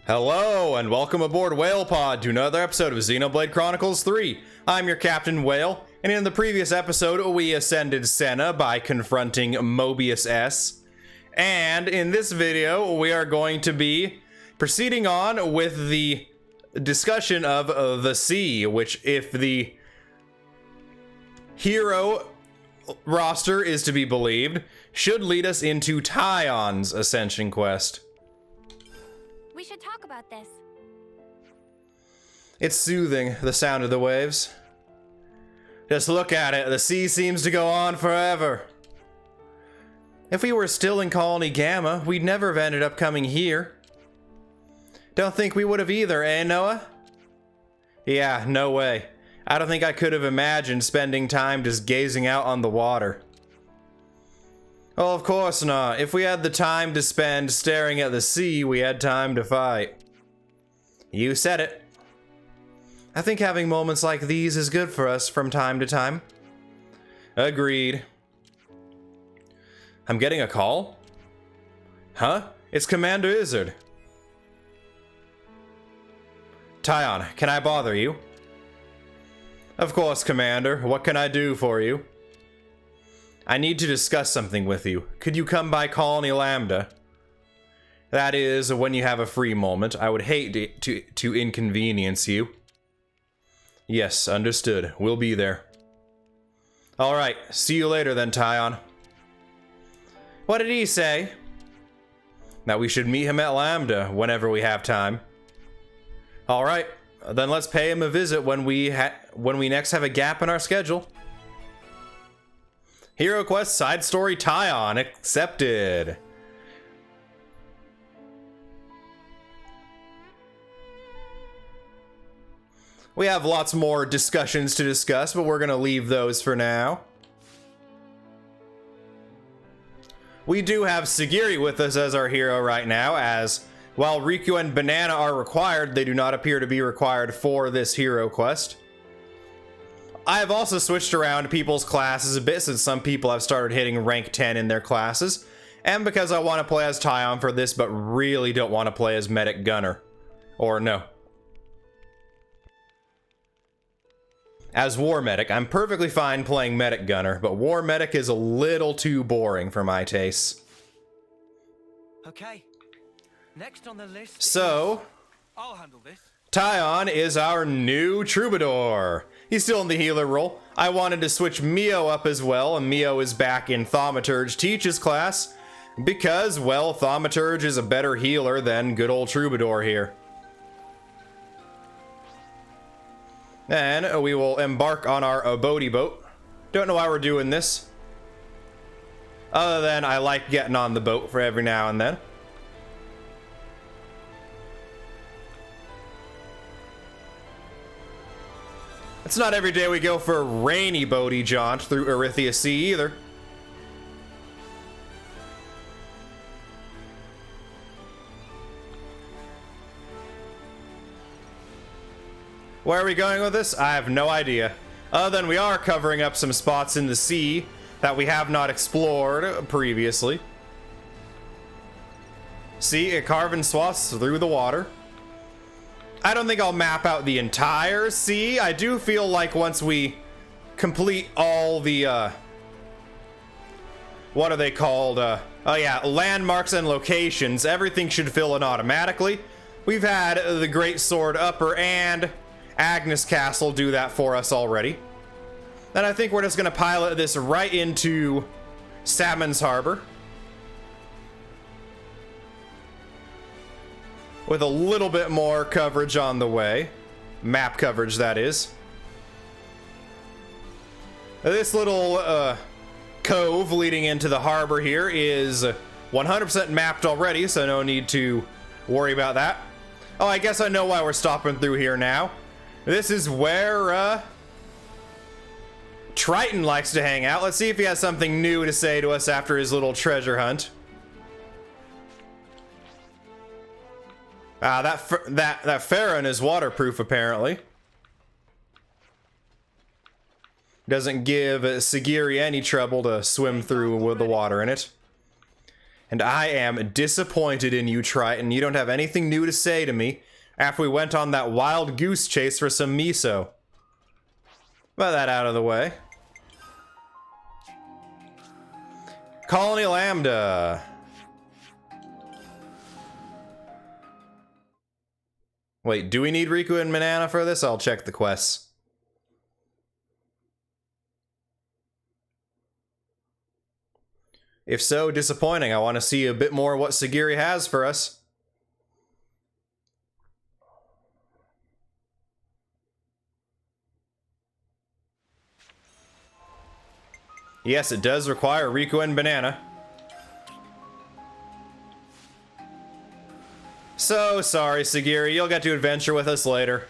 Hello, and welcome aboard WhalePod to another episode of Xenoblade Chronicles 3. I'm your Captain Whale, and in the previous episode, we ascended Senna by confronting Mobius S. And in this video, we are going to be proceeding on with the discussion of the sea, which, if the hero roster is to be believed, should lead us into Taion's ascension quest. We should talk about this. It's soothing, the sound of the waves. Just look at it, the sea seems to go on forever. If we were still in Colony Gamma, we'd never have ended up coming here. Don't think we would have either, eh, Noah? Yeah, no way. I don't think I could have imagined spending time just gazing out on the water. Oh, of course not. If we had the time to spend staring at the sea, we had time to fight. You said it. I think having moments like these is good for us from time to time. Agreed. I'm getting a call? Huh? It's Commander Izzard. Taion, can I bother you? Of course, Commander. What can I do for you? I need to discuss something with you. Could you come by Colony Lambda? That is, when you have a free moment. I would hate to inconvenience you. Yes, understood. We'll be there. Alright, see you later then, Taion. What did he say? That we should meet him at Lambda whenever we have time. Alright, then let's pay him a visit when we next have a gap in our schedule. Hero Quest Side Story Taion accepted. We have lots more discussions to discuss, but we're gonna leave those for now. We do have Sagiri with us as our hero right now, as while Riku and Banana are required, they do not appear to be required for this hero quest. I have also switched around people's classes a bit since some people have started hitting rank 10 in their classes, and because I want to play as Taion for this but really don't want to play as Medic Gunner. Or no. As War Medic, I'm perfectly fine playing Medic Gunner, but War Medic is a little too boring for my tastes. Okay. Next on the list. So, I'll handle this. Taion is our new Troubadour. He's still in the healer role. I wanted to switch Mio up as well, and Mio is back in Thaumaturge Teach's class, because, well, Thaumaturge is a better healer than good old Troubadour here. And we will embark on our Obodi boat. Don't know why we're doing this, other than I like getting on the boat for every now and then. It's not every day we go for a rainy boaty jaunt through Erythia Sea either. Where are we going with this? I have no idea. Other than we are covering up some spots in the sea that we have not explored previously. See, it carving swaths through the water. I don't think I'll map out the entire sea. I do feel like once we complete all the, what are they called? Oh yeah, landmarks and locations, everything should fill in automatically. We've had the Great Sword Upper and Agnes Castle do that for us already. And I think we're just gonna pilot this right into Salmon's Harbor, with a little bit more coverage on the way. Map coverage, that is. This little cove leading into the harbor here is 100% mapped already, so no need to worry about that. Oh, I guess I know why we're stopping through here now. This is where Triton likes to hang out. Let's see if he has something new to say to us after his little treasure hunt. That Farron is waterproof, apparently. Doesn't give Sagiri any trouble to swim through with the water in it. And I am disappointed in you, Triton. You don't have anything new to say to me after we went on that wild goose chase for some miso. About that out of the way. Colony Lambda. Wait, do we need Riku and Manana for this? I'll check the quests. If so, disappointing. I want to see a bit more of what Sagiri has for us. Yes, it does require Riku and Banana. So sorry, Sagiri. You'll get to adventure with us later.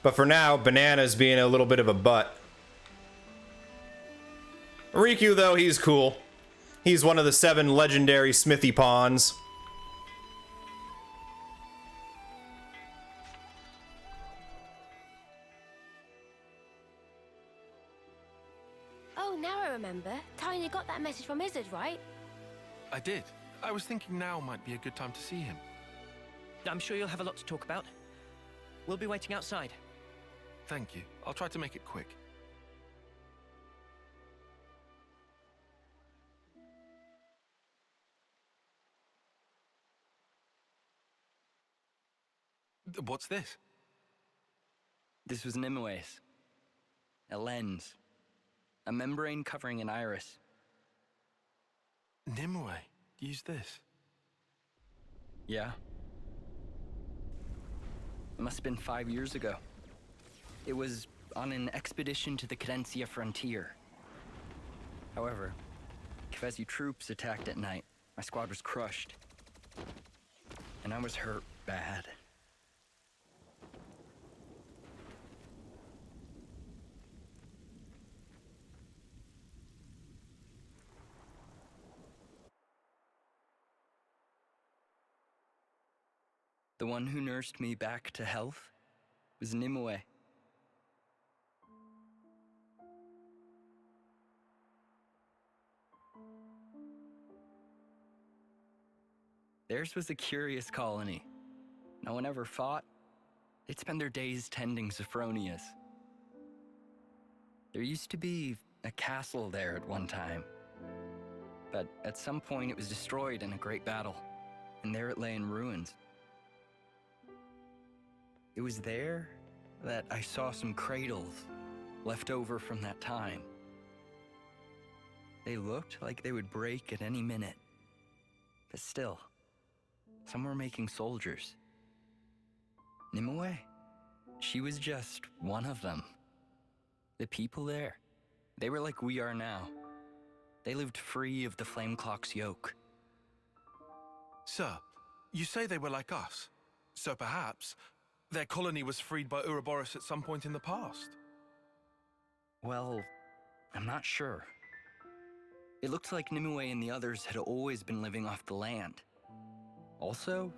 But for now, Banana's being a little bit of a butt. Riku, though, he's cool. He's one of the 7 legendary smithy pawns. Oh, now I remember. Tiny got that message from Izzard, right? I did. I was thinking now might be a good time to see him. I'm sure you'll have a lot to talk about. We'll be waiting outside. Thank you. I'll try to make it quick. What's this? This was Nimue's. A lens. A membrane covering an iris. Nimue used this. Yeah. It must have been 5 years ago. It was on an expedition to the Cadencia frontier. However, Kefezi troops attacked at night. My squad was crushed. And I was hurt bad. The one who nursed me back to health was Nimue. Theirs was a curious colony. No one ever fought. They'd spend their days tending Saffronias. There used to be a castle there at one time. But at some point it was destroyed in a great battle, and there it lay in ruins. It was there that I saw some cradles left over from that time. They looked like they would break at any minute. But still, some were making soldiers. Nimue, she was just one of them. The people there, they were like we are now. They lived free of the Flame Clock's yoke. Sir, you say they were like us. So perhaps their colony was freed by Ouroboros at some point in the past. Well, I'm not sure. It looked like Nimue and the others had always been living off the land. Also,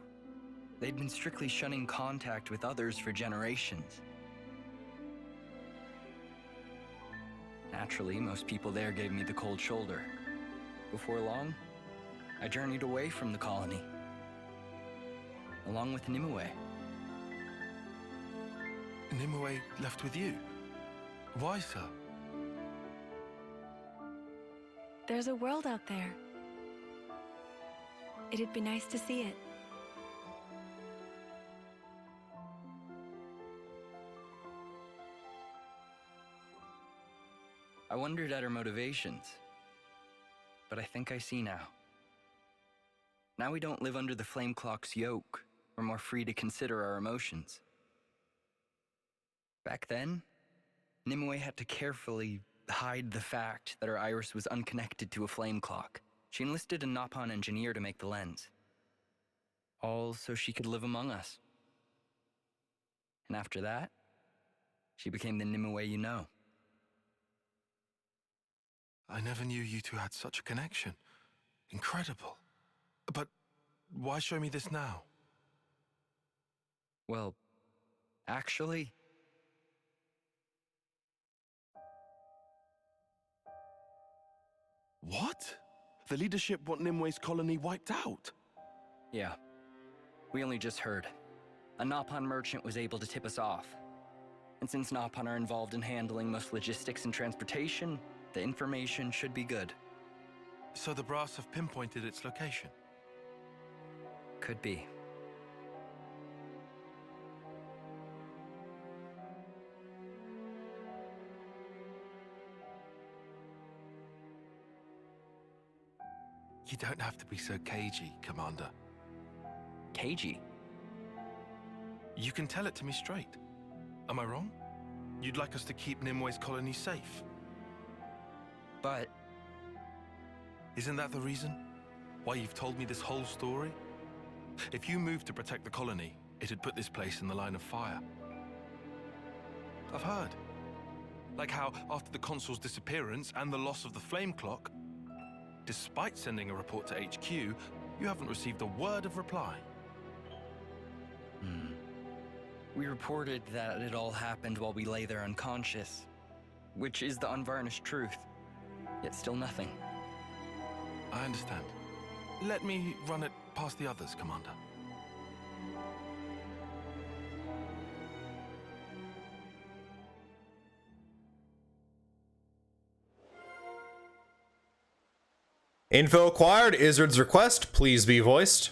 they'd been strictly shunning contact with others for generations. Naturally, most people there gave me the cold shoulder. Before long, I journeyed away from the colony, along with Nimue. Nimue left with you? Why, sir? There's a world out there. It'd be nice to see it. I wondered at her motivations, but I think I see now. Now we don't live under the Flame Clock's yoke. We're more free to consider our emotions. Back then, Nimue had to carefully hide the fact that her iris was unconnected to a flame clock. She enlisted a Nopon engineer to make the lens. All so she could live among us. And after that, she became the Nimue you know. I never knew you two had such a connection. Incredible. But why show me this now? Well, actually, What? The leadership want Nimwe's colony wiped out. Yeah. We only just heard. A Napan merchant was able to tip us off. And since Napan are involved in handling most logistics and transportation, the information should be good. So the brass have pinpointed its location. Could be. You don't have to be so cagey, Commander. Cagey? You can tell it to me straight. Am I wrong? You'd like us to keep Nimwe's colony safe. But Isn't that the reason? Why you've told me this whole story? If you moved to protect the colony, it'd put this place in the line of fire. I've heard. Like how, after the consul's disappearance and the loss of the flame clock, despite sending a report to HQ, you haven't received a word of reply. we reported that it all happened while we lay there unconscious, which is the unvarnished truth, yet still nothing. I understand. Let me run it past the others, Commander. Info acquired. Izzard's request, please be voiced.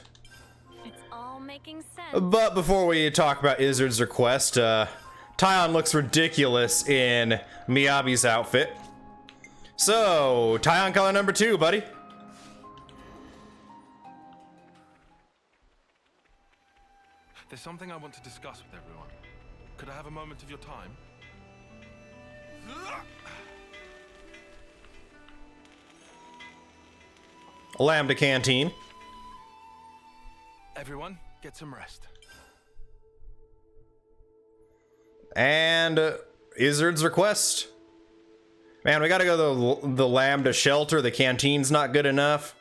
It's all making sense. But before we talk about Izzard's request, Taion looks ridiculous in Miyabi's outfit. So, Taion color number 2, buddy. There's something I want to discuss with everyone. Could I have a moment of your time? Lambda Canteen. Everyone, get some rest. And Izzard's request. Man, we gotta go to the Lambda shelter. The canteen's not good enough.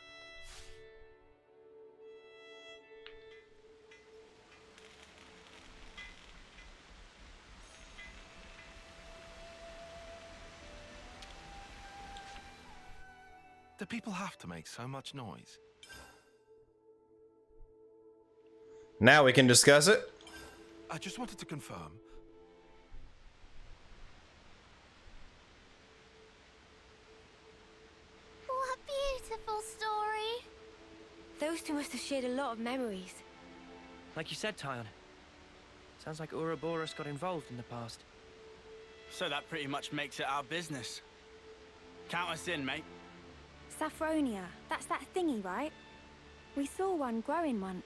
Do people have to make so much noise? Now we can discuss it. I just wanted to confirm. What a beautiful story. Those two must have shared a lot of memories. Like you said, Taion. Sounds like Ouroboros got involved in the past. So that pretty much makes it our business. Count us in, mate. Saffronia, that's that thingy, right? We saw one growing once.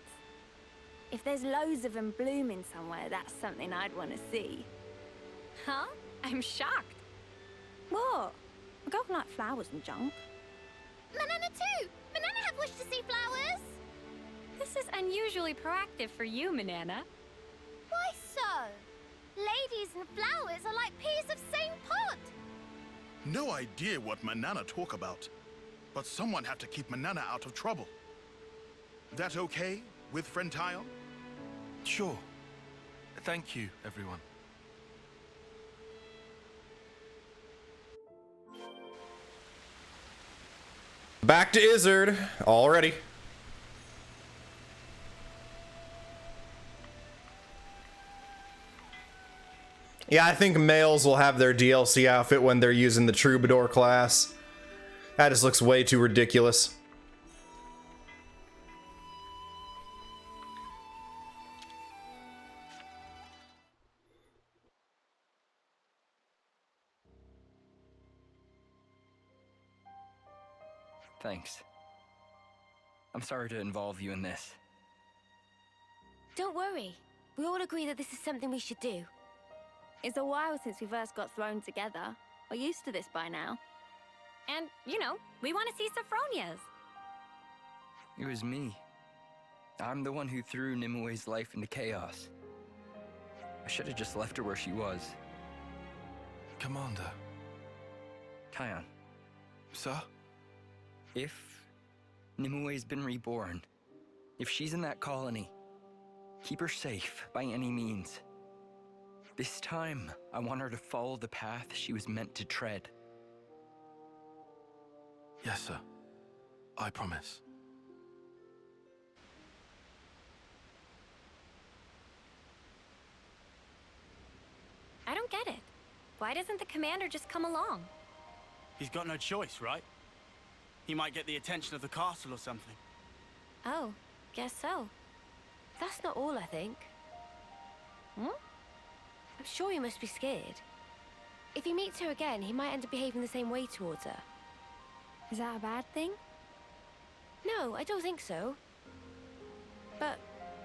If there's loads of them blooming somewhere, that's something I'd want to see. Huh? I'm shocked. What? A girl can like flowers and junk. Manana too! Manana have wished to see flowers! This is unusually proactive for you, Manana. Why so? Ladies and flowers are like peas of same pod! No idea what Manana talk about, but someone have to keep Manana out of trouble. That okay with friend Taion? Sure. Thank you, everyone. Back to Izzard already. Yeah, I think males will have their DLC outfit when they're using the Troubadour class. That just looks way too ridiculous. Thanks. I'm sorry to involve you in this. Don't worry. We all agree that this is something we should do. It's a while since we first got thrown together. We're used to this by now. And, you know, we want to see Saffronias. It was me. I'm the one who threw Nimue's life into chaos. I should have just left her where she was. Commander. Taion, Sir? if Nimue's been reborn, if she's in that colony, keep her safe by any means. This time, I want her to follow the path she was meant to tread. Yes, sir. I promise. I don't get it. Why doesn't the commander just come along? He's got no choice, right? He might get the attention of the castle or something. Oh, guess so. That's not all, I think. Hmm? I'm sure he must be scared. If he meets her again, he might end up behaving the same way towards her. Is that a bad thing? No, I don't think so. But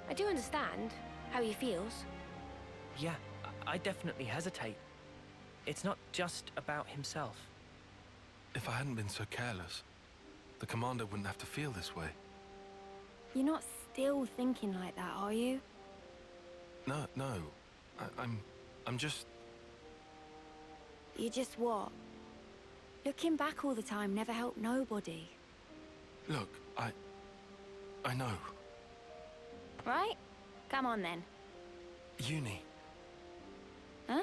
I do understand how he feels. Yeah, I definitely hesitate. It's not just about himself. If I hadn't been so careless, the commander wouldn't have to feel this way. You're not still thinking like that, are you? No. I'm just... You just what? Looking back all the time never helped nobody. Look, I know. Right? Come on then. Uni. Huh?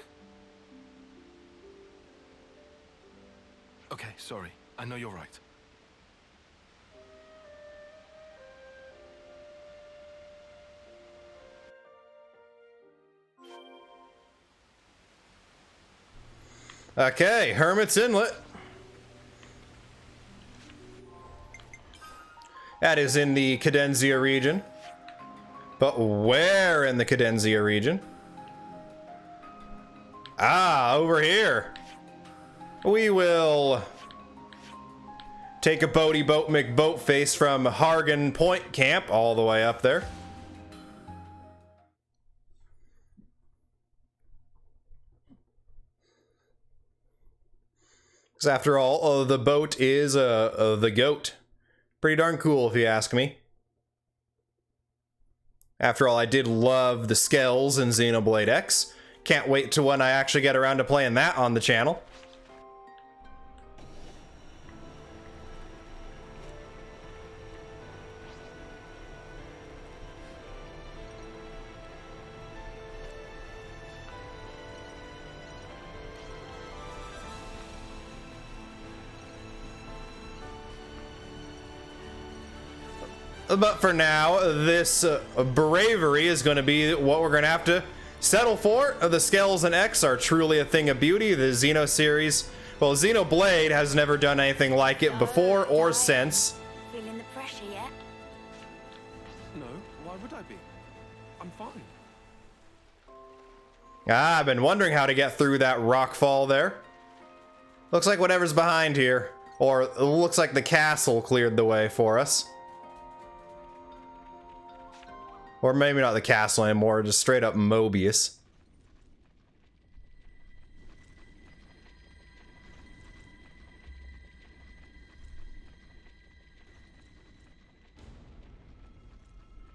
Okay, sorry. I know you're right. Okay, Hermit's Inlet. That is in the Cadenzia region. But where in the Cadenzia region? Ah, over here. We will take a boaty boat McBoatface from Hargan Point Camp all the way up there. Because after all, the boat is the goat. Pretty darn cool if you ask me. After all, I did love the Skells in Xenoblade X. Can't wait to when I actually get around to playing that on the channel. But for now, this bravery is going to be what we're going to have to settle for. The Skells and X are truly a thing of beauty. The Xeno series, well, Xenoblade has never done anything like it before or since. Feeling the pressure yet? No, why would I be? I'm fine. I've been wondering how to get through that rock fall there. Looks like whatever's behind here, or it looks like the castle cleared the way for us. Or maybe not the castle anymore, just straight up Mobius.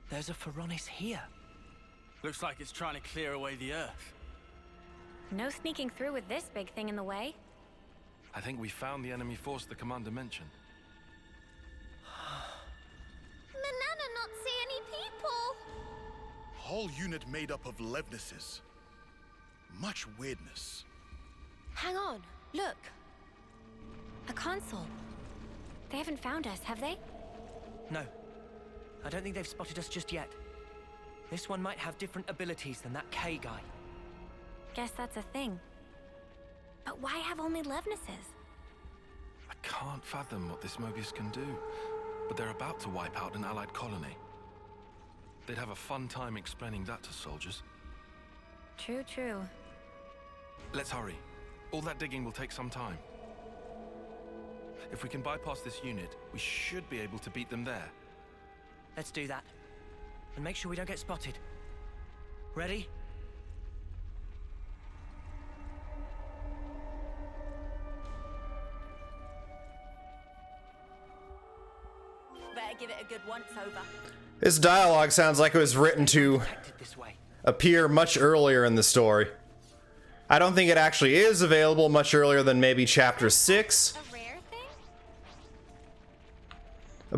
There's a Ferronis here. Looks like it's trying to clear away the earth. No sneaking through with this big thing in the way. I think we found the enemy force the commander mentioned. Manana not see any people. Whole unit made up of Levnesses. Much weirdness. Hang on, look. A console. They haven't found us, have they? No. I don't think they've spotted us just yet. This one might have different abilities than that K guy. Guess that's a thing. But why have only Levnesses? I can't fathom what this Mobius can do, but they're about to wipe out an allied colony. They'd have a fun time explaining that to soldiers. True, true. Let's hurry. All that digging will take some time. If we can bypass this unit, we should be able to beat them there. Let's do that. And make sure we don't get spotted. Ready? Better give it a good once over. This dialogue sounds like it was written to Protected this way. appear much earlier in the story. I don't think it actually is available much earlier than maybe chapter 6. A rare thing?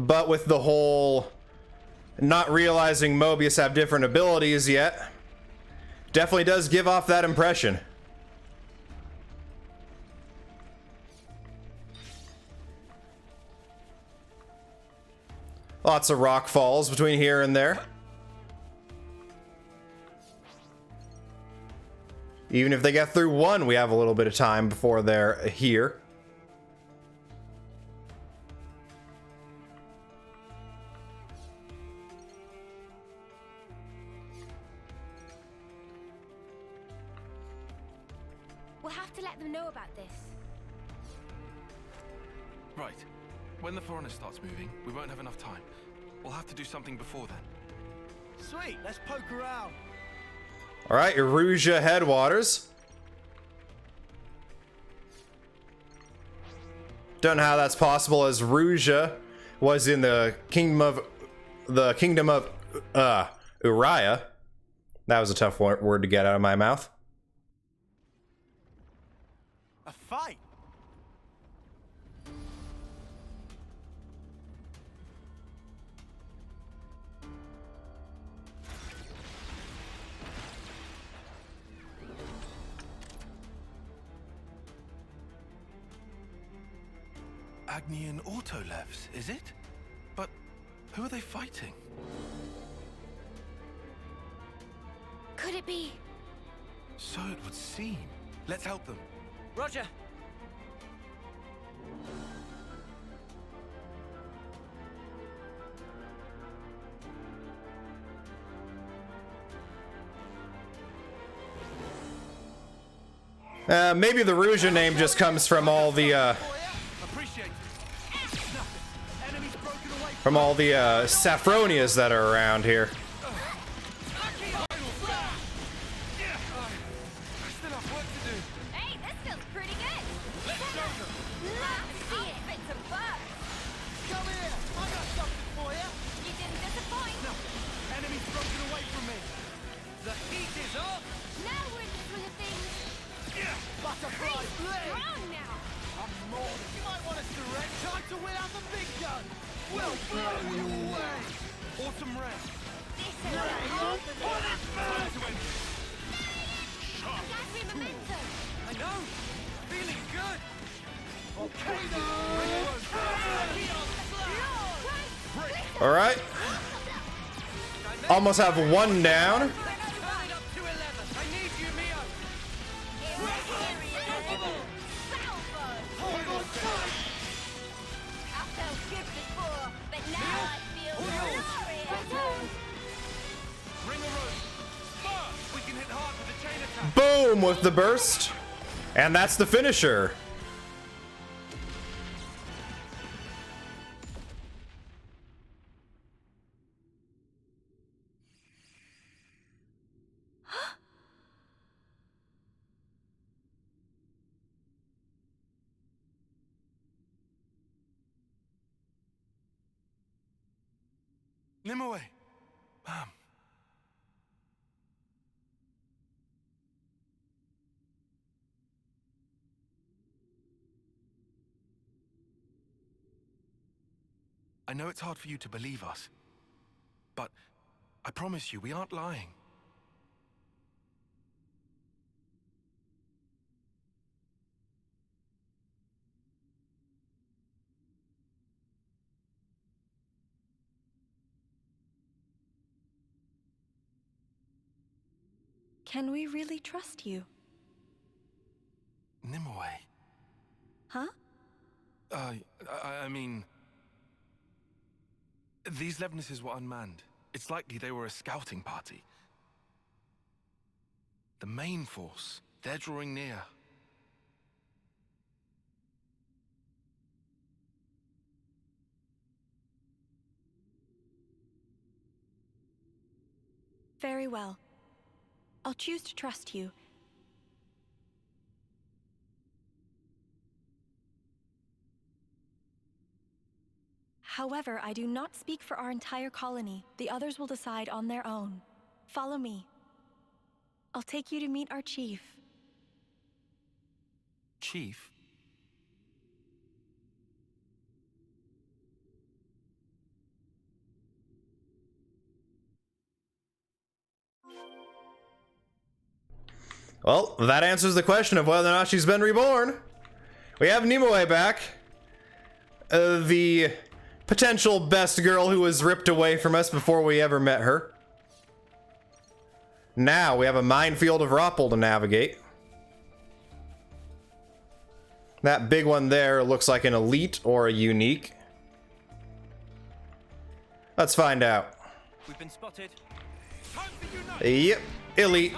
But with the whole not realizing Mobius have different abilities yet, definitely does give off that impression. Lots of rock falls between here and there. Even if they get through one, we have a little bit of time before they're here. We'll have to let them know about this. Right. When the foreigner starts moving, we won't have enough time. We'll have to do something before then. Sweet, let's poke around. All right, Erusia headwaters. Don't know how that's possible, as Ruja was in the kingdom of Uriah. That was a tough word to get out of my mouth. A fight? Agnian Autolevs, is it? But who are they fighting? Could it be? So it would seem. Let's help them. Roger. Maybe the Ruja name just comes from all the Saffronias that are around here. Hey, this feels pretty good. Let's see it. Bits of bugs. Come here, I got something for you. You didn't disappoint. No, enemy's broken away from me. The heat is up. Now we're in the swing of things. Butterfly blade. Strong now. I'm more than you might want us to wreck. Time to win out the big gun. We'll blow you away. Autumn red. This is half of it. Gathering momentum. I know. Feeling good. All right. Almost have one down. Turn it up to 11. I need you, Mio. I felt good before, but now I feel glorious. Ring a rope. First, we can hit hard with the chain attack. Boom with the burst. And that's the finisher. Nimue. I know it's hard for you to believe us, but I promise you, we aren't lying. Can we really trust you? Nimue. Huh? I mean... These Levnesses were unmanned. It's likely they were a scouting party. The main force, they're drawing near. Very well. I'll choose to trust you. However, I do not speak for our entire colony. The others will decide on their own. Follow me. I'll take you to meet our chief. Chief? Well, that answers the question of whether or not she's been reborn. We have Nimue back. The potential best girl who was ripped away from us before we ever met her. Now we have a minefield of Roppel to navigate. That big one there looks like an elite or a unique. Let's find out. We've been spotted. Yep, elite.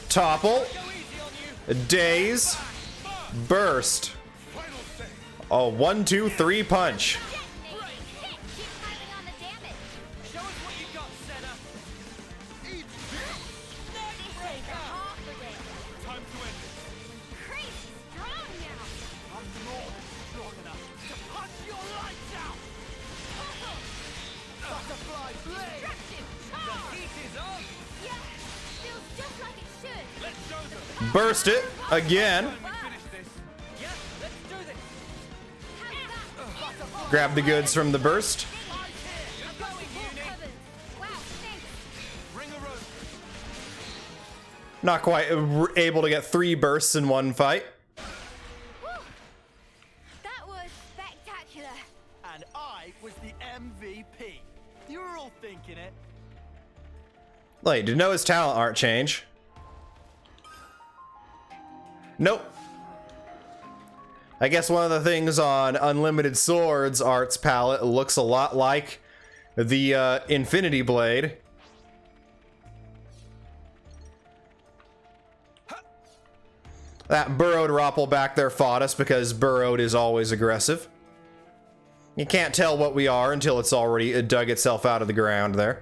Topple. Daze. Burst. Oh, 1, 2, 3 punch. Burst it again. Grab the goods from the burst. Not quite able to get 3 bursts in one fight. That was spectacular. And I was the MVP. You were all thinking it. Wait, did Noah's talent art change? Nope. I guess one of the things on Unlimited Swords art's palette looks a lot like the Infinity Blade. That burrowed Roppel back there fought us because burrowed is always aggressive. You can't tell what we are until it's already dug itself out of the ground there.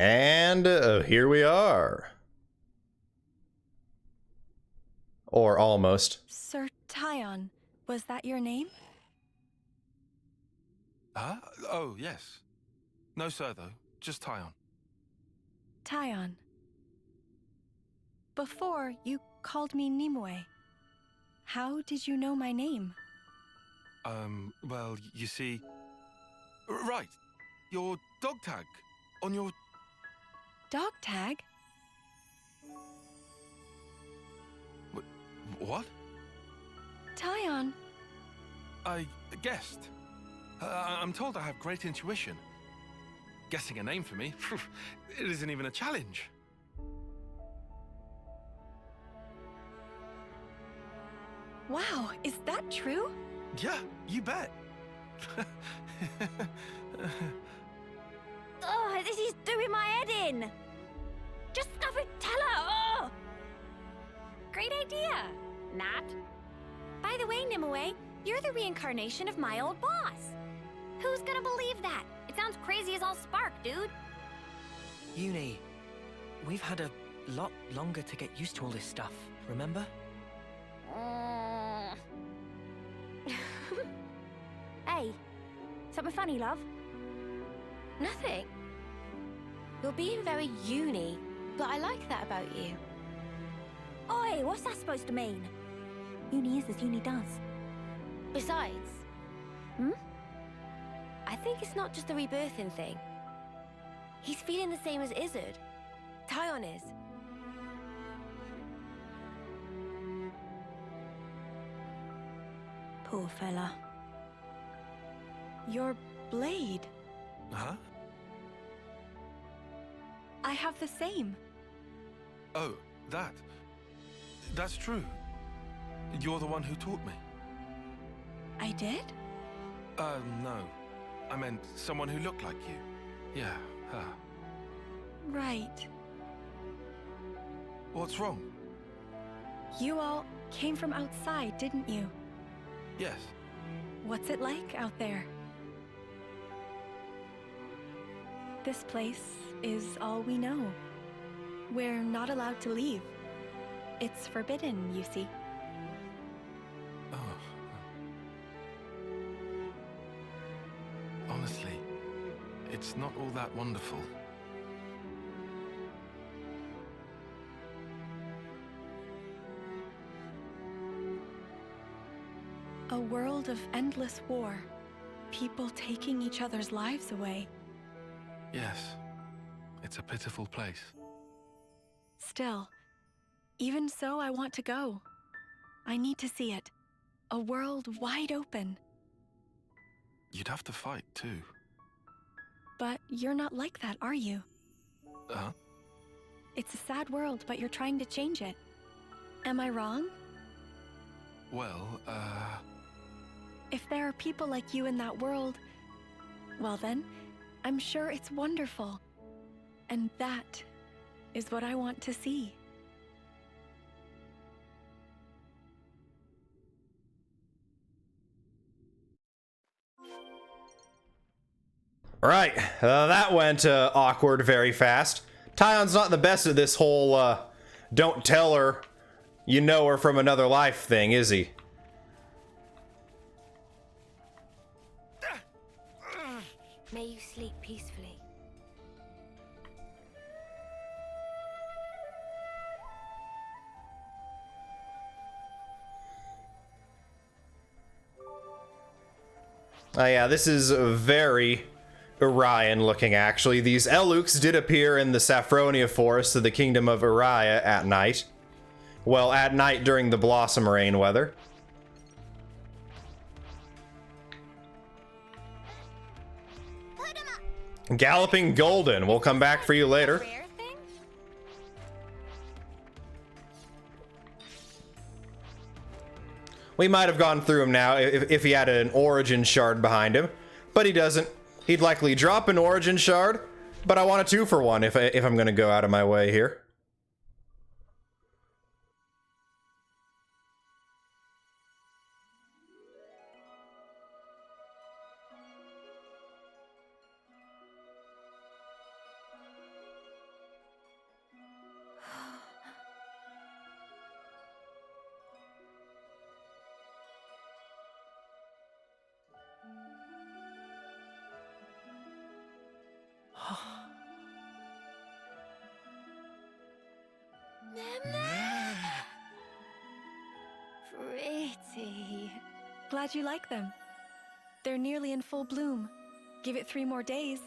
And here we are. Or almost. Sir Taion, was that your name? Huh? Oh, yes. No, sir, though. Just Taion. Taion. Before, you called me Nimue. How did you know my name? Well, you see... Right. Your dog tag on your... Dog tag? What? Taion. I guessed. I'm told I have great intuition. Guessing a name for me, it isn't even a challenge. Wow, is that true? Yeah, you bet. Oh, this is doing my head in. Just stop it, tell her. Oh! Great idea. Not. By the way, Nimue, you're the reincarnation of my old boss. Who's gonna believe that? It sounds crazy as all spark, dude. Uni, we've had a lot longer to get used to all this stuff, remember? Hey, something funny, love? Nothing. You're being very uni, but I like that about you. Oi, what's that supposed to mean? Uni is as uni does. Besides... I think it's not just the rebirthing thing. He's feeling the same as Izzard. Taion is. Poor fella. Your blade. Huh? I have the same. Oh, that. That's true. You're the one who taught me. I did? No. I meant someone who looked like you. Yeah, her. Right. What's wrong? You all came from outside, didn't you? Yes. What's it like out there? This place is all we know. We're not allowed to leave. It's forbidden, you see. Oh. Honestly, It's not all that wonderful. A world of endless war. People taking each other's lives away. Yes, it's a pitiful place. Still, even so, I want to go. I need to see it. A world wide open. You'd have to fight, too. But you're not like that, are you? Uh-huh. It's a sad world, but you're trying to change it. Am I wrong? Well, If there are people like you in that world, well then, I'm sure it's wonderful. And that is what I want to see. Right, that went awkward very fast. Taion's not the best at this whole, don't tell her you know her from another life thing, is he? May you sleep peacefully. Oh yeah, this is very Orion looking, actually. These Eluks did appear in the Saffronia Forest of the Kingdom of Uriah at night. Well, at night during the Blossom Rain weather. Galloping Golden. We'll come back for you later. Rare thing? We might have gone through him now if he had an origin shard behind him, but he doesn't. He'd likely drop an origin shard, but I want a 2-for-1 if I'm gonna go out of my way here. Pretty. Glad you like them. They're nearly in full bloom. Give it 3 more days,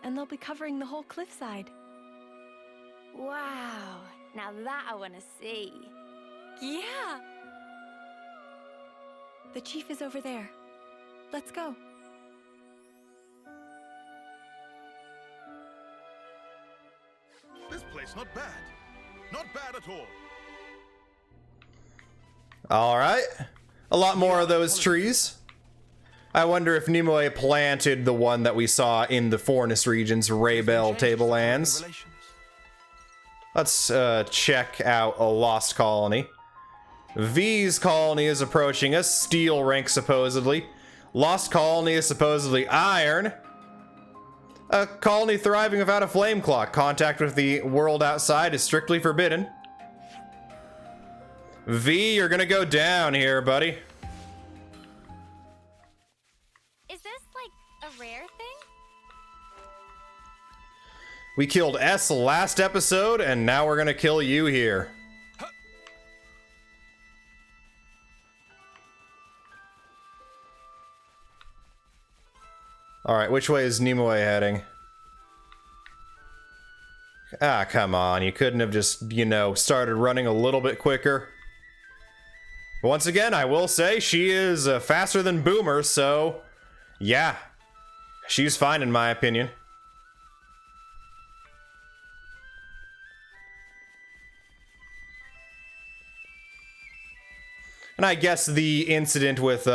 and they'll be covering the whole cliffside. Wow. Now that I want to see. Yeah! The chief is over there. Let's go. This place not bad. Not bad at all. Alright. A lot more of those trees. I wonder if Nimue planted the one that we saw in the Forest region's Raybell Tablelands. Let's check out a lost colony. V's colony is approaching us. Steel rank, supposedly. Lost colony is supposedly iron. A colony thriving without a flame clock. Contact with the world outside is strictly forbidden. V, you're gonna go down here, buddy. Is this like a rare thing? We killed S last episode, and now we're gonna kill you here. Alright, which way is Nimue heading? Ah, come on, you couldn't have just, you know, started running a little bit quicker. Once again, I will say she is faster than Boomer, so yeah, she's fine in my opinion. And I guess the incident with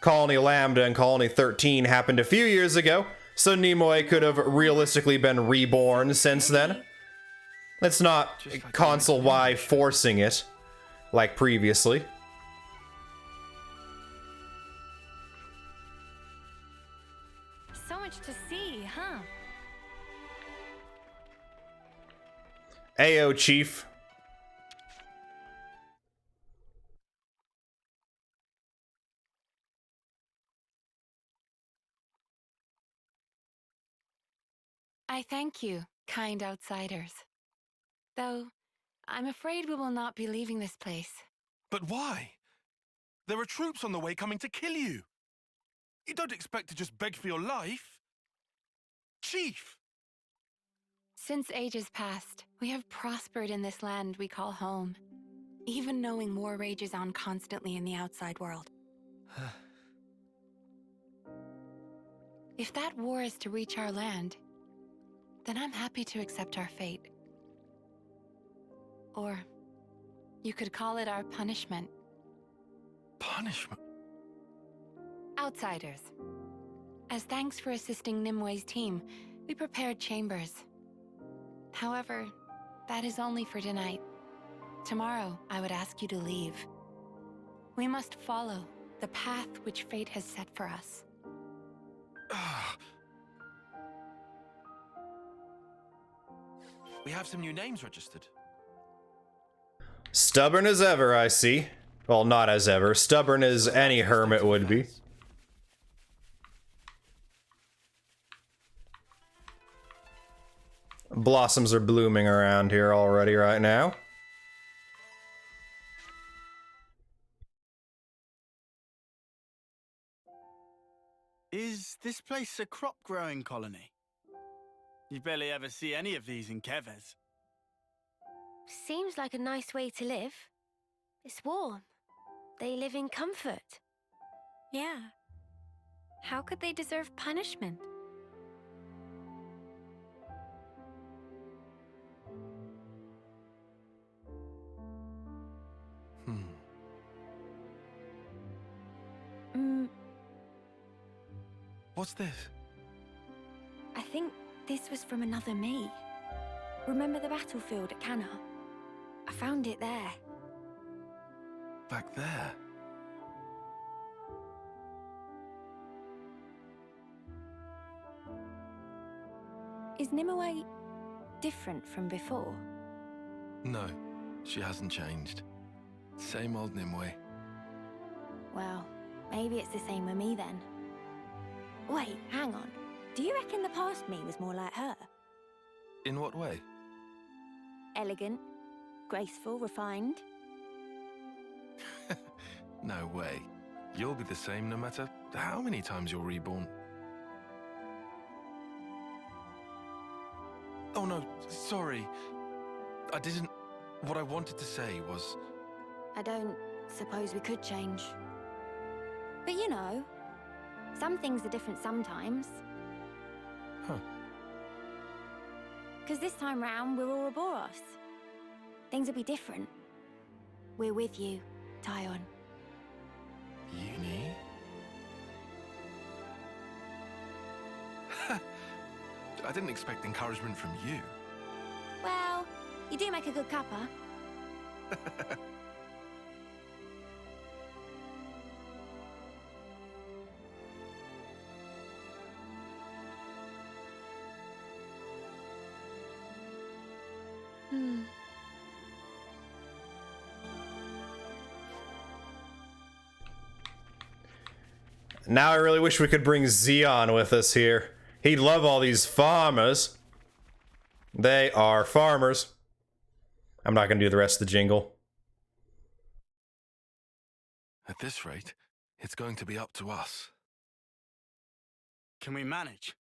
Colony Lambda and Colony 13 happened a few years ago, so Nimue could have realistically been reborn since then. It's not console Y forcing it, like previously. So much to see, huh? Ayo, Chief. I thank you, kind outsiders. Though, I'm afraid we will not be leaving this place. But why? There are troops on the way coming to kill you. You don't expect to just beg for your life. Chief! Since ages past, we have prospered in this land we call home, even knowing war rages on constantly in the outside world. If that war is to reach our land, then I'm happy to accept our fate. Or you could call it our punishment. Punishment? Outsiders. As thanks for assisting Nimue's team, we prepared chambers. However, that is only for tonight. Tomorrow, I would ask you to leave. We must follow the path which fate has set for us. We have some new names registered. Stubborn as ever, I see. Well, not as ever. Stubborn as any hermit would be. Blossoms are blooming around here already right now. Is this place a crop-growing colony? You barely ever see any of these in Keves. Seems like a nice way to live. It's warm. They live in comfort. Yeah. How could they deserve punishment? What's this? I think this was from another me. Remember the battlefield at Cana? I found it there. Back there? Is Nimue different from before? No, she hasn't changed. Same old Nimue. Well, maybe it's the same with me then. Wait, hang on. Do you reckon the past me was more like her? In what way? Elegant, graceful, refined? No way. You'll be the same no matter how many times you're reborn. Oh no, sorry. I didn't... What I wanted to say was... I don't suppose we could change. But you know, some things are different sometimes. Huh. Because this time round, we're Ouroboros. Things will be different. We're with you, Taion. Uni? I didn't expect encouragement from you. Well, you do make a good cuppa. Now I really wish we could bring Xeon with us here. He'd love all these farmers. They are farmers. I'm not going to do the rest of the jingle. At this rate, it's going to be up to us. Can we manage?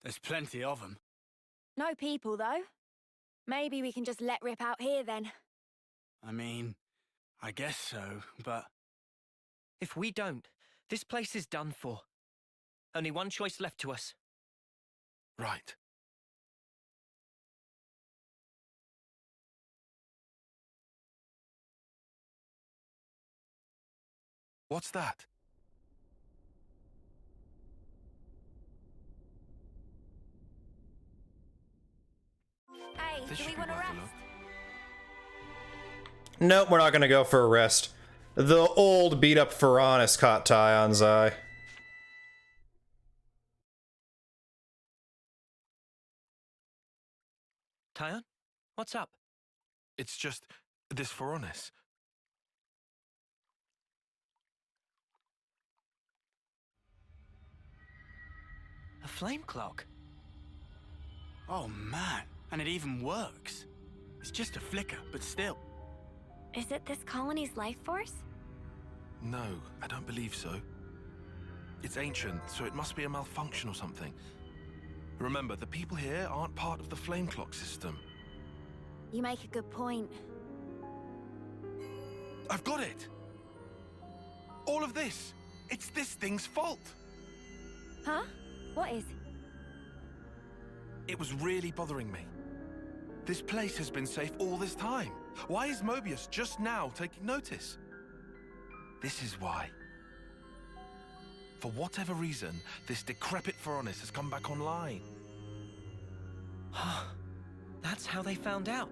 There's plenty of them. No people, though. Maybe we can just let rip out here, then. I mean, I guess so, but... If we don't, this place is done for. Only one choice left to us. Right. What's that? Hey, This do should we be want to worth a rest? look. Nope, we're not going to go for a rest. The old beat-up Ferranis caught Taion's eye. Taion? What's up? It's just this Ferronis. A flame clock? Oh man, and it even works. It's just a flicker, but still. Is it this colony's life force? No, I don't believe so. It's ancient, so it must be a malfunction or something. Remember, the people here aren't part of the flame clock system. You make a good point. I've got it! All of this! It's this thing's fault! Huh? What is? It was really bothering me. This place has been safe all this time. Why is Mobius just now taking notice? This is why. For whatever reason, this decrepit Feronis has come back online. That's how they found out.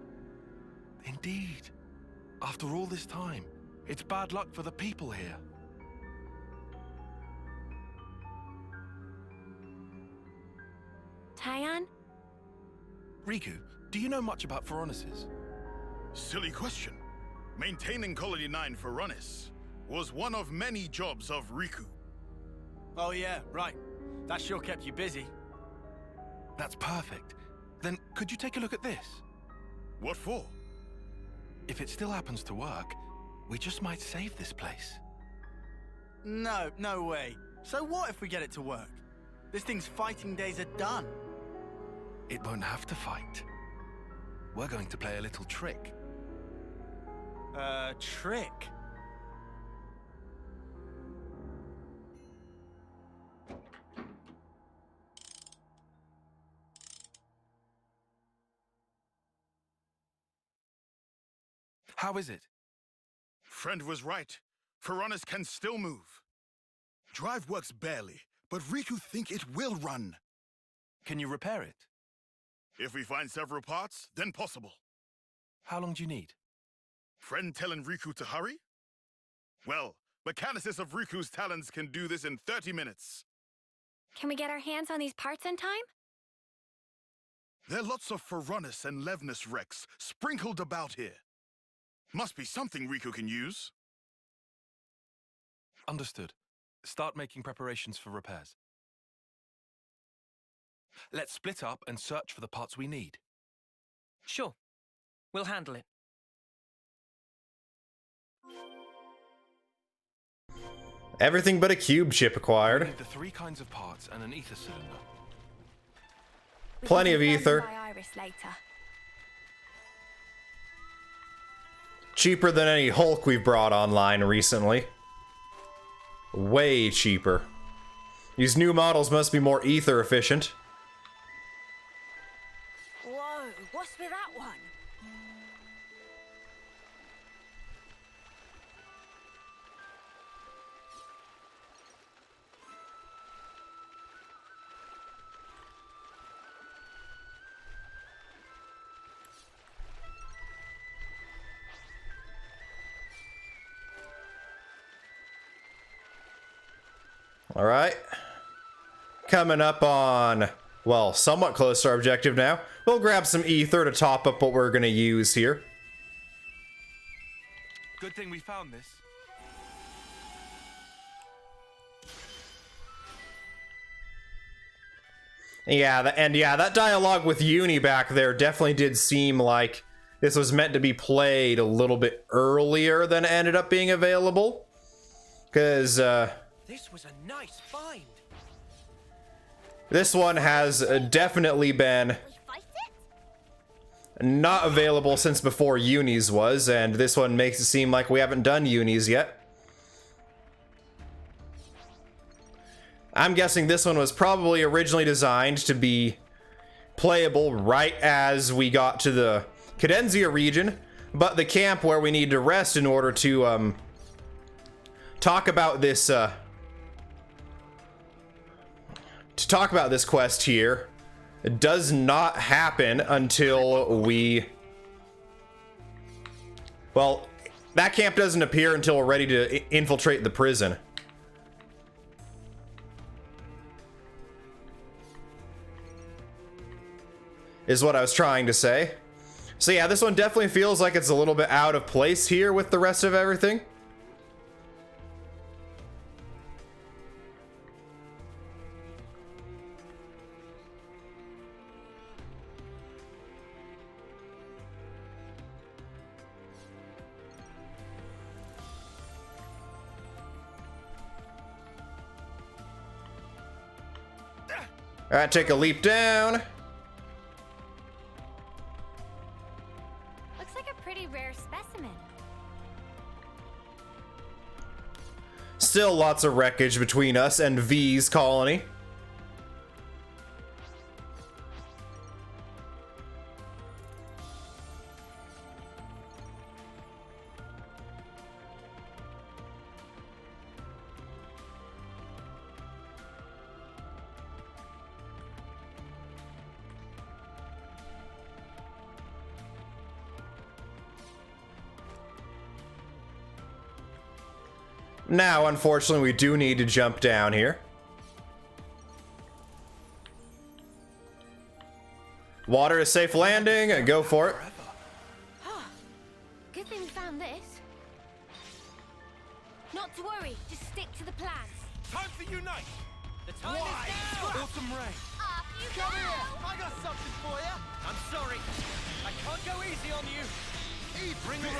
Indeed. After all this time, it's bad luck for the people here. Taion? Riku, do you know much about Feronises? Silly question. Maintaining Colony 9 for Feronis was one of many jobs of Riku. Oh yeah, right. That sure kept you busy. That's perfect. Then could you take a look at this? What for? If it still happens to work, we just might save this place. No, no way. So what if we get it to work? This thing's fighting days are done. It won't have to fight. We're going to play a little trick. Trick? How is it? Friend was right. Feronis can still move. Drive works barely, but Riku think it will run. Can you repair it? If we find several parts, then possible. How long do you need? Friend telling Riku to hurry? Well, mechanicists of Riku's talents can do this in 30 minutes. Can we get our hands on these parts in time? There are lots of Feronis and Levnis wrecks sprinkled about here. Must be something Riku can use. Understood. Start making preparations for repairs. Let's split up and search for the parts we need. Sure. We'll handle it. Everything but a cube chip We acquired. need the 3 kinds of parts and an ether cylinder. Plenty of We can ether. confirm by Iris later. Cheaper than any Hulk we've brought online recently. Way cheaper. These new models must be more ether efficient. Whoa, what's with that one? All right. Coming up on, well, somewhat close to our objective now. We'll grab some ether to top up what we're going to use here. Good thing we found this. Yeah, that dialogue with Uni back there definitely did seem like this was meant to be played a little bit earlier than it ended up being available. Because, This was a nice find. this one has definitely been We fight it? not available since before Uni's was, and this one makes it seem like we haven't done Uni's yet. I'm guessing this one was probably originally designed to be playable right as we got to the Cadenzia region, but the camp where we need to rest in order to talk about this quest here does not happen until we, well, that camp doesn't appear until we're ready to infiltrate the prison. Is what I was trying to say. So yeah, this one definitely feels like it's a little bit out of place here with the rest of everything. Alright, take a leap down. Looks like a pretty rare specimen. Still lots of wreckage between us and V's colony. Now, unfortunately, we do need to jump down here. Water is safe landing. Go for it. Good thing we found this. Not to worry, just stick to the plan. Time to unite! The time is now! Autumn Rain! Off you Come go! here! I got something for you! I'm sorry. I can't go easy on you. Bring the rope!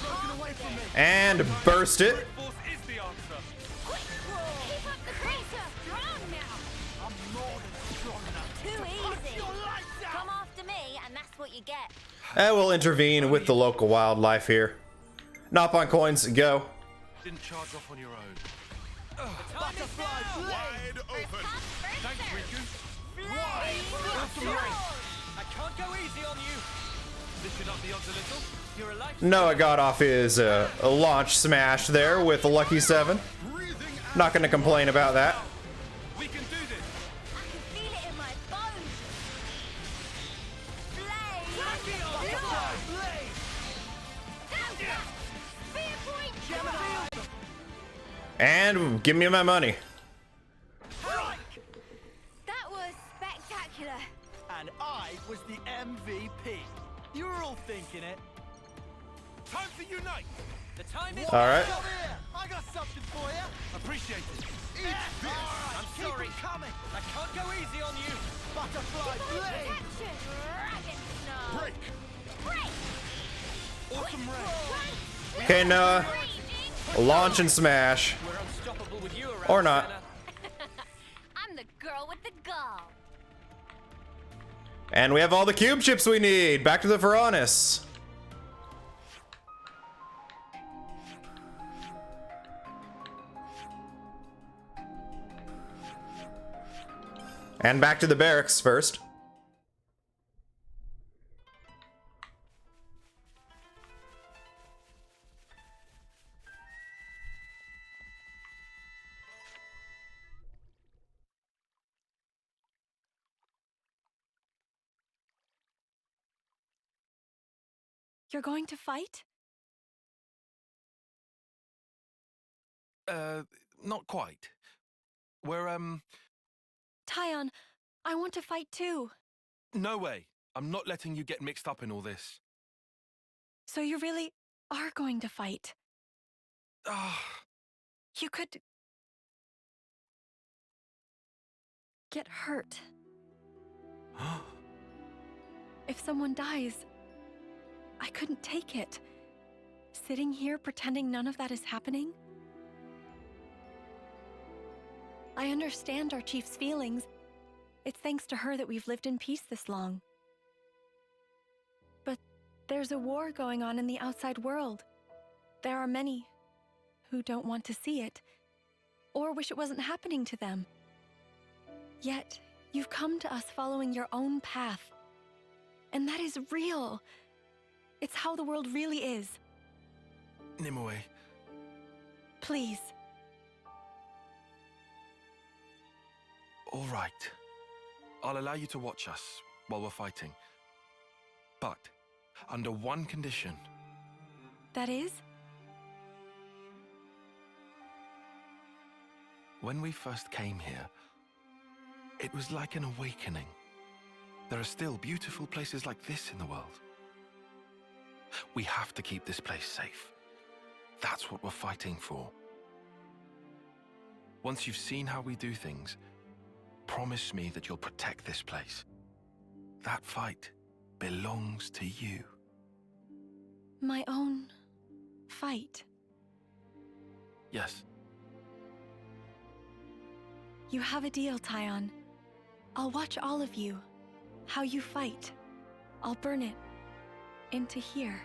Broken away from me! And burst it. Force is the answer! Quick! Keep up the pace! Strong now! I'm more than strong enough. Too easy. Your lights out! Come after me, and that's what you get. And we'll intervene with the local wildlife here. Nop on coins, go. Didn't charge off on your own. Butterfly blade! Wide open. Thanks, Riku. Autumn Rain. I can't go easy on you. This should up the odds a little. You're a life. Noah got off his launch smash there with the lucky 7. Not gonna complain about that. We can do this. I can feel it in my bones. Blade! Butterfly blade! Spear point! And give me my money. That was spectacular. And I was the MVP. You were all thinking it. Time to unite! The time is All right. Come here! I got something for you! Appreciate it. Eat this! I'm Keep sorry. 'em coming! I can't go easy on you. Butterfly blade! Protection! Dragon snow! Break. Break! Autumn Rain! Okay, Noah. Raging! Launch and smash. We're unstoppable with you around. Or not. Senna. I'm the girl with the gall. And we have all the cube chips we need. Back to the Veronis. And back to the barracks first. You're going to fight? Not quite. We're, Taion, I want to fight too. no way. I'm not letting you get mixed up in all this. So you really are going to fight? Ah, You could get hurt. If someone dies, I couldn't take it. Sitting here pretending none of that is happening? I understand our chief's feelings. It's thanks to her that we've lived in peace this long. But there's a war going on in the outside world. There are many who don't want to see it, or wish it wasn't happening to them. Yet, you've come to us following your own path. And that is real. It's how the world really is. Nimue, Please. all right. I'll allow you to watch us while we're fighting. But under one condition. That is? When we first came here, it was like an awakening. There are still beautiful places like this in the world. We have to keep this place safe. That's what we're fighting for. Once you've seen how we do things, promise me that you'll protect this place. That fight belongs to you. My own fight. Yes. You have a deal, Taion. I'll watch all of you, how you fight. I'll burn it into here.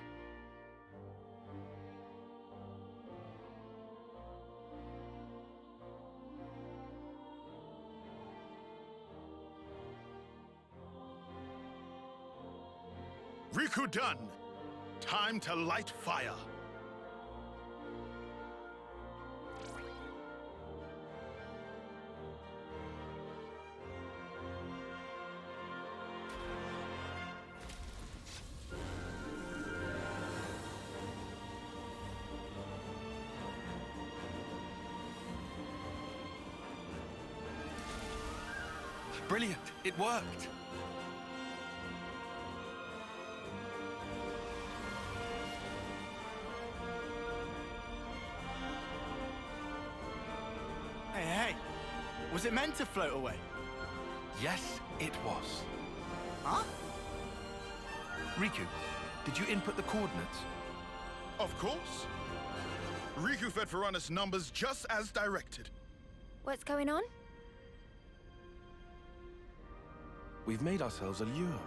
Riku done. Time to light fire. Brilliant! It worked! Hey, was it meant to float away? Yes, it was. Huh? Riku, did you input the coordinates? Of course. Riku fed Ferronis numbers just as directed. What's going on? We've made ourselves a lure.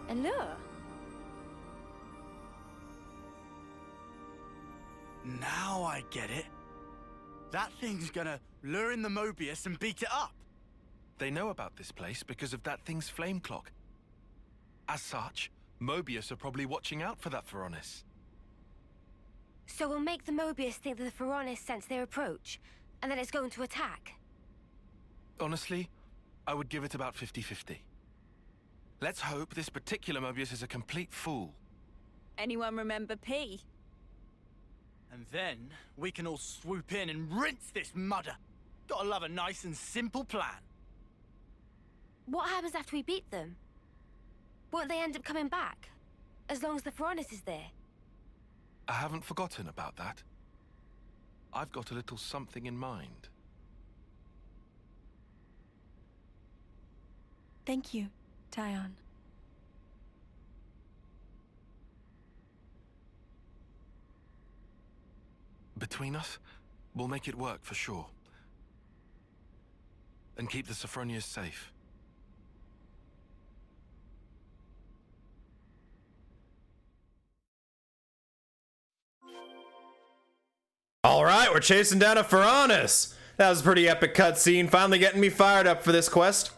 A lure? Now I get it. That thing's gonna lure in the Mobius and beat it up. They know about this place because of that thing's flame clock. As such, Mobius are probably watching out for that Ferronis. So we'll make the Mobius think that the Ferronis sense their approach, and that it's going to attack. Honestly, I would give it about 50-50. Let's hope this particular Mobius is a complete fool. Anyone remember P? And then we can all swoop in and rinse this mudder. Gotta love a nice and simple plan. What happens after we beat them? Won't they end up coming back? As long as the Ferronis is there? I haven't forgotten about that. I've got a little something in mind. Thank you, Taion. Between us, we'll make it work for sure. And keep the SAFFRONIAS safe. Alright, we're chasing down a Ferronis! That was a pretty epic cutscene, finally getting me fired up for this quest.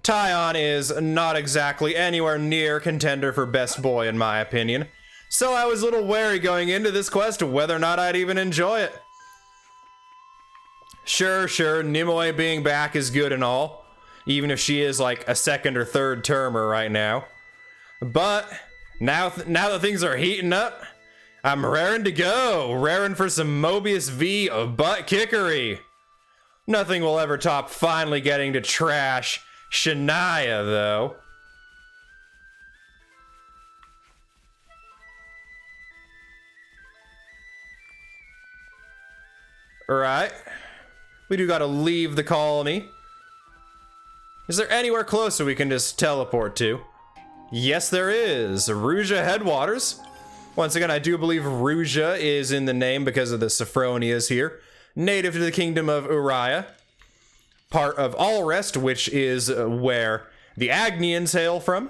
Taion is not exactly anywhere near contender for best boy in my opinion, so I was a little wary going into this quest of whether or not I'd even enjoy it. Sure, Nimue being back is good and all, even if she is like a second or third termer right now. But now that things are heating up, I'm raring to go, raring for some Mobius V butt kickery. Nothing will ever top finally getting to trash Shania, though. Alright. We do gotta leave the colony. Is there anywhere closer we can just teleport to? Yes, there is. Ruja Headwaters. Once again, I do believe Ruja is in the name because of the SAFFRONIAS here. Native to the kingdom of Uriah. Part of Allrest, which is where the Agnians hail from.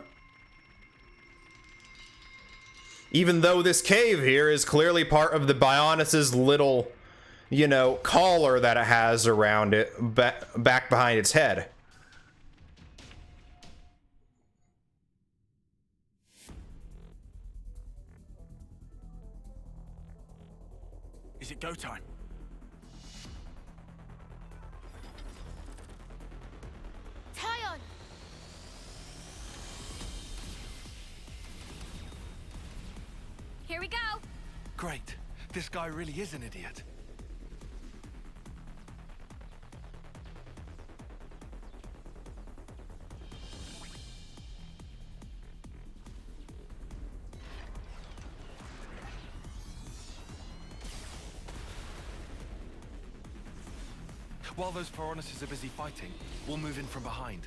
Even though this cave here is clearly part of the Bionis' little, you know, collar that it has around it, back behind its head. Is it go time? Taion! Here we go! Great. This guy really is an idiot. While those Ferronis are busy fighting, we'll move in from behind.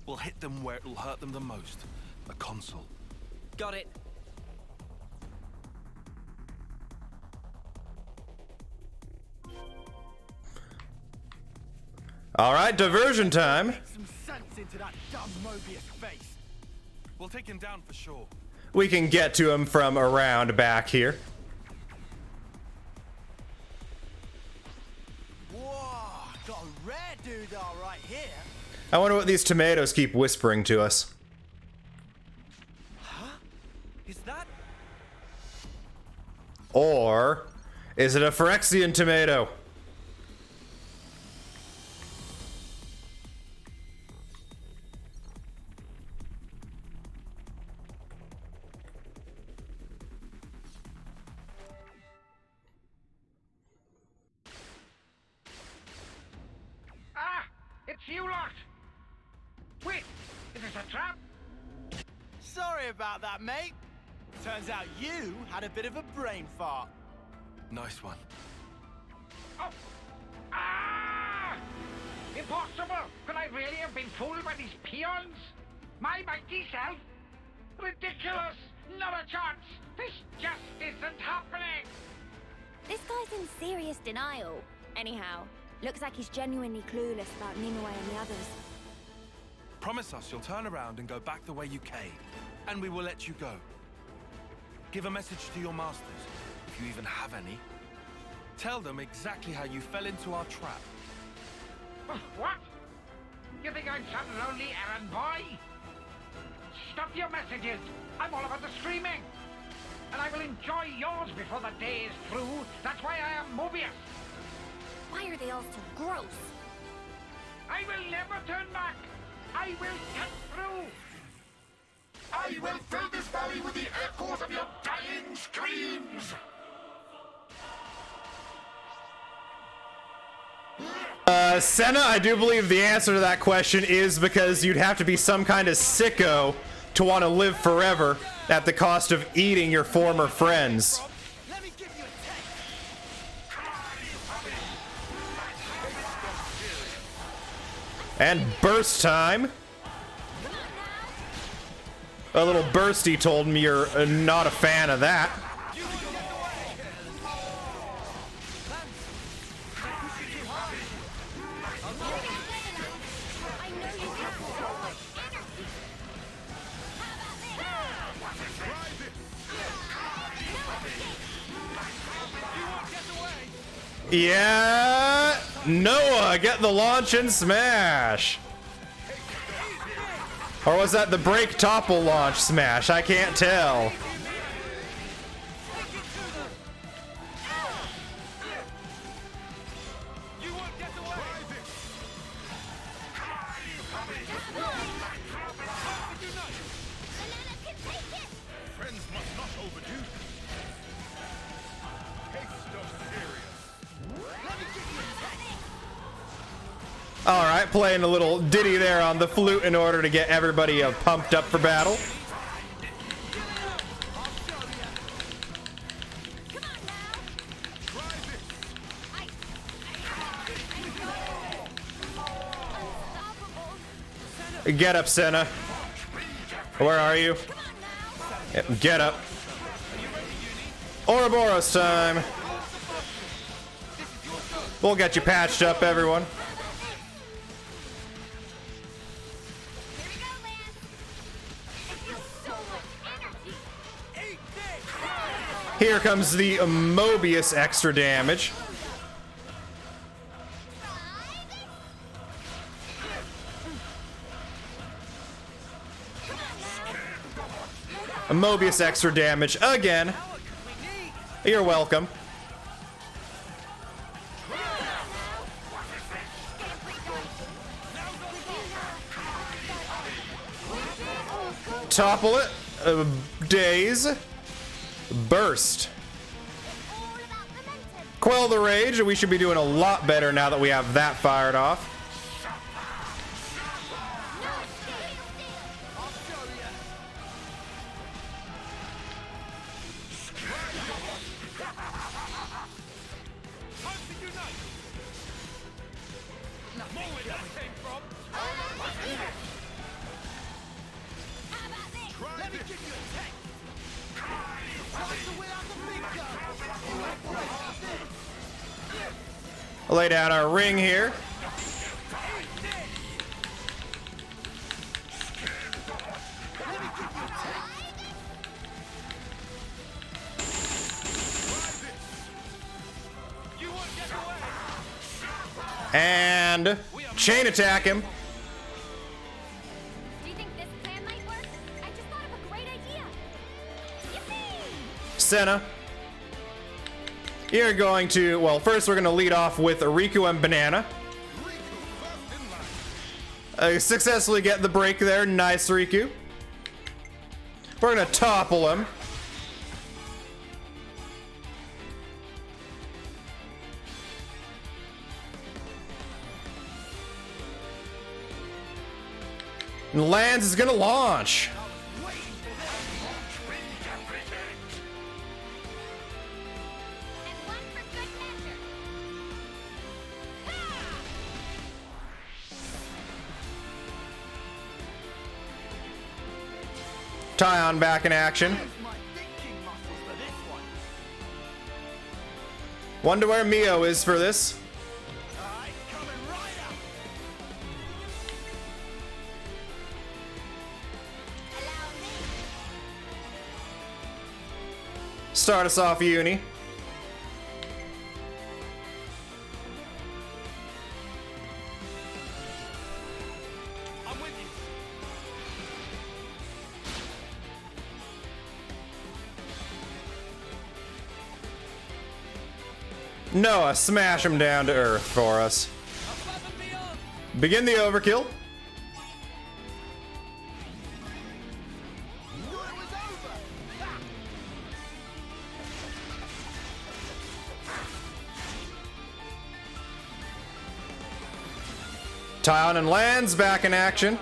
We'll hit them where it'll hurt them the most. The console. Got it. All right, diversion time. Some sense into that dumb Mobius face. We'll take him down for sure. We can get to him from around back here. Whoa, got a rare doodah right here. I wonder what these tomatoes keep whispering to us. Huh? Is that? Or is it a Phyrexian tomato? It's you lot! Wait, is this a trap? Sorry about that, mate. Turns out you had a bit of a brain fart. Nice one. Oh! Ah! Impossible! Could I really have been fooled by these peons? My mighty self? Ridiculous! Not a chance! This just isn't happening! This guy's in serious denial. Anyhow, looks like he's genuinely clueless about Nimue and the others. Promise us you'll turn around and go back the way you came, and we will let you go. Give a message to your masters, if you even have any. Tell them exactly how you fell into our trap. What? You think I'm some lonely errand boy? Stop your messages! I'm all about the streaming! And I will enjoy yours before the day is through. That's why I am Mobius! Why are they all so gross? I will never turn back! I will cut through! I will fill this valley with the echoes of your dying screams! Senna, I do believe the answer to that question is because you'd have to be some kind of sicko to want to live forever at the cost of eating your former friends. And burst time. A little bursty told me you're not a fan of that. Yeah, Noah, get the launch and smash. Or was that the break topple launch smash? I can't tell. All right, playing a little ditty there on the flute in order to get everybody pumped up for battle. Get up, Senna. Where are you? Yep, get up. Ouroboros time. We'll get you patched up, everyone. Here comes the Mobius extra damage. Mobius extra damage again. You're welcome. Topple it. Daze. Burst. Quell the rage. We should be doing a lot better now that we have that fired off. Lay down our ring here. And chain attack him. Do you think this plan might work? I just thought of a great idea. Yippee! Senna, you're going to, well, first we're going to lead off with Riku and Banana. Successfully get the break there. Nice, Riku. We're going to topple him. And Lance is going to launch. Taion back in action. Wonder where Mio is for this. Start us off, Uni. Noah, smash him down to earth for us. Begin the overkill. Taion and Lands back in action.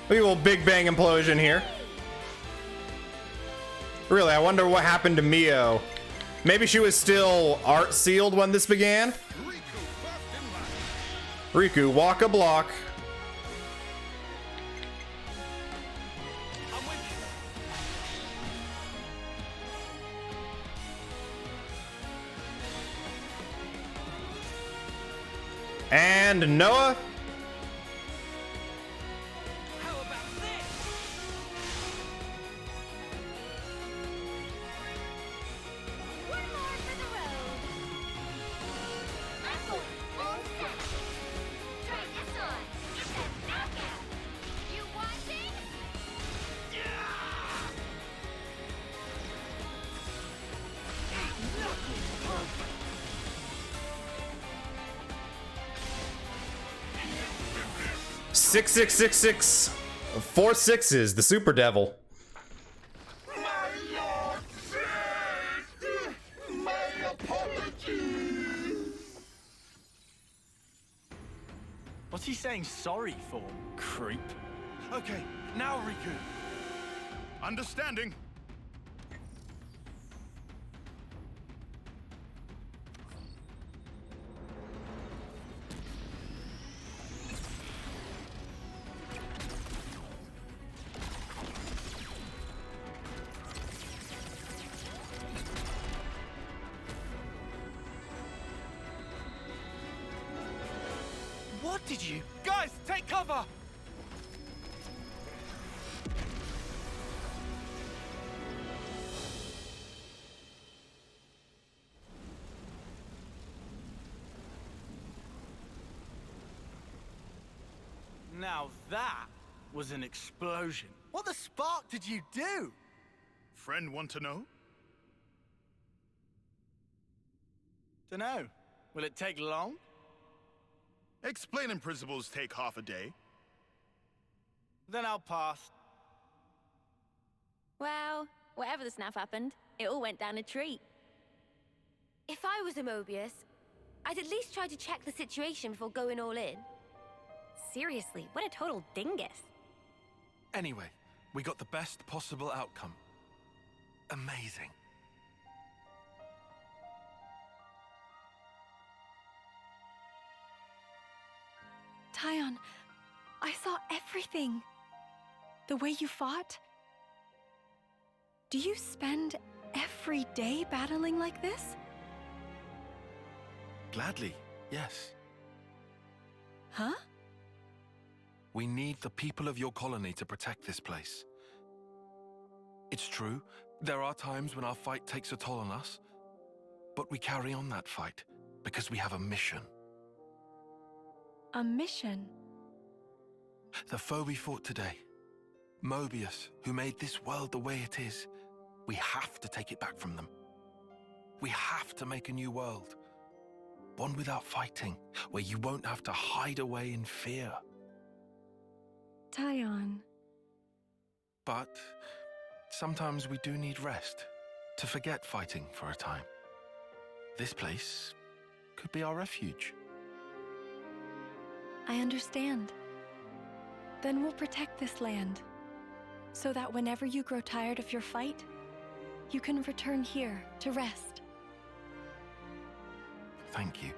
We will Big Bang implosion here. Really, I wonder what happened to Mio. Maybe she was still art sealed when this began? Riku, walk a block. And Noah. Six, 4 6s, the Super Devil. What's he saying sorry for, creep? Okay, now Riku. Understanding. What did you... Guys, take cover! Now that was an explosion. What the spark did you do? Friend want to know? Dunno. Will it take long? Explaining principles take half a day. Then I'll pass. Well, whatever the snaff happened, it all went down a treat. If I was a Mobius, I'd at least try to check the situation before going all in. Seriously, what a total dingus. Anyway, we got the best possible outcome. Amazing. Taion, I saw everything. The way you fought. Do you spend every day battling like this? Gladly, yes. Huh? We need the people of your colony to protect this place. It's true, there are times when our fight takes a toll on us, But we carry on that fight because we have a mission. A mission? The foe we fought today, Mobius, who made this world the way it is, we have to take it back from them. We have to make a new world. One without fighting, where you won't have to hide away in fear. Taion. But sometimes we do need rest, to forget fighting for a time. This place could be our refuge. I understand. Then we'll protect this land, so that whenever you grow tired of your fight, you can return here to rest. Thank you.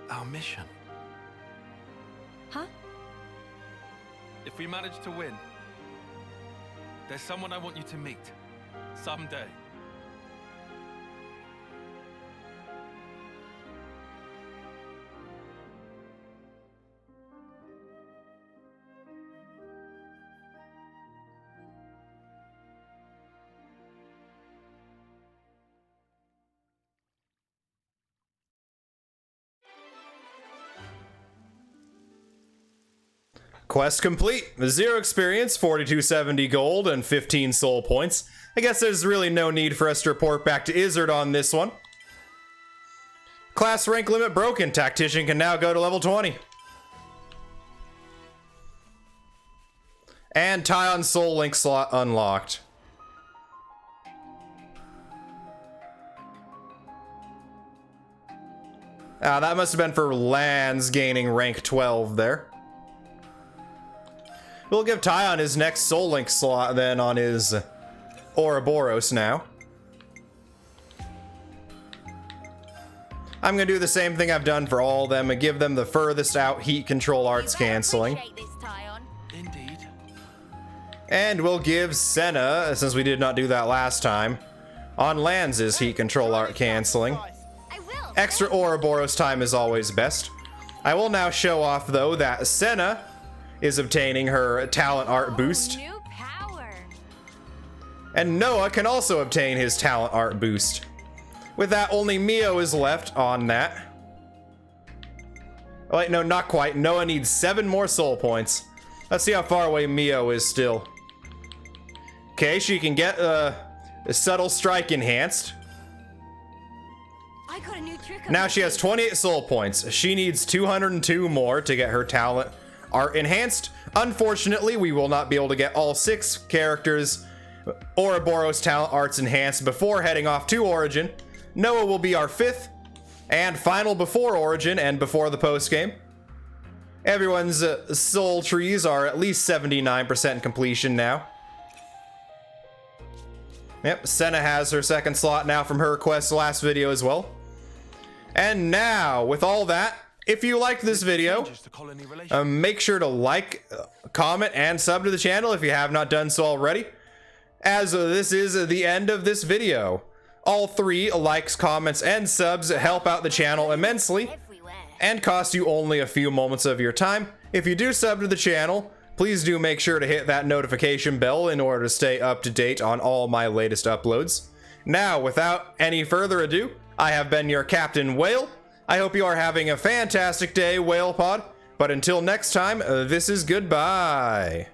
Our mission. Huh? If we manage to win, there's someone I want you to meet someday. Quest complete. 0 experience, 4270 gold, and 15 soul points. I guess there's really no need for us to report back to Izzard on this one. Class rank limit broken. Tactician can now go to level 20. And Taion soul link slot unlocked. That must have been for Lands gaining rank 12 there. We'll give Taion his next soul link slot then on his Ouroboros now. I'm gonna do the same thing I've done for all of them and give them the furthest out heat control arts canceling. Indeed. And we'll give Senna, since we did not do that last time, on Lands' heat control art canceling. Extra Ouroboros time is always best. I will now show off though that Senna is obtaining her talent art boost. New power. And Noah can also obtain his talent art boost. With that, only Mio is left on that. Oh wait, no, not quite. Noah needs 7 more soul points. Let's see how far away Mio is still. Okay, she can get a subtle strike enhanced. I got a new trick. Now she has 28 soul points. She needs 202 more to get her talent art enhanced. Unfortunately, we will not be able to get all 6 characters Ouroboros talent arts enhanced before heading off to Origin. Noah will be our 5th and final before Origin and before the post game. Everyone's soul trees are at least 79% completion now. Yep, Senna has her 2nd slot now from her quest last video as well. And now, with all that, if you liked this video, make sure to like, comment, and sub to the channel if you have not done so already, as this is the end of this video. All 3 likes, comments, and subs help out the channel immensely and cost you only a few moments of your time. If you do sub to the channel, please do make sure to hit that notification bell in order to stay up to date on all my latest uploads. Now, without any further ado, I have been your Captain Whale. I hope you are having a fantastic day, Whale Pod. But until next time, this is goodbye.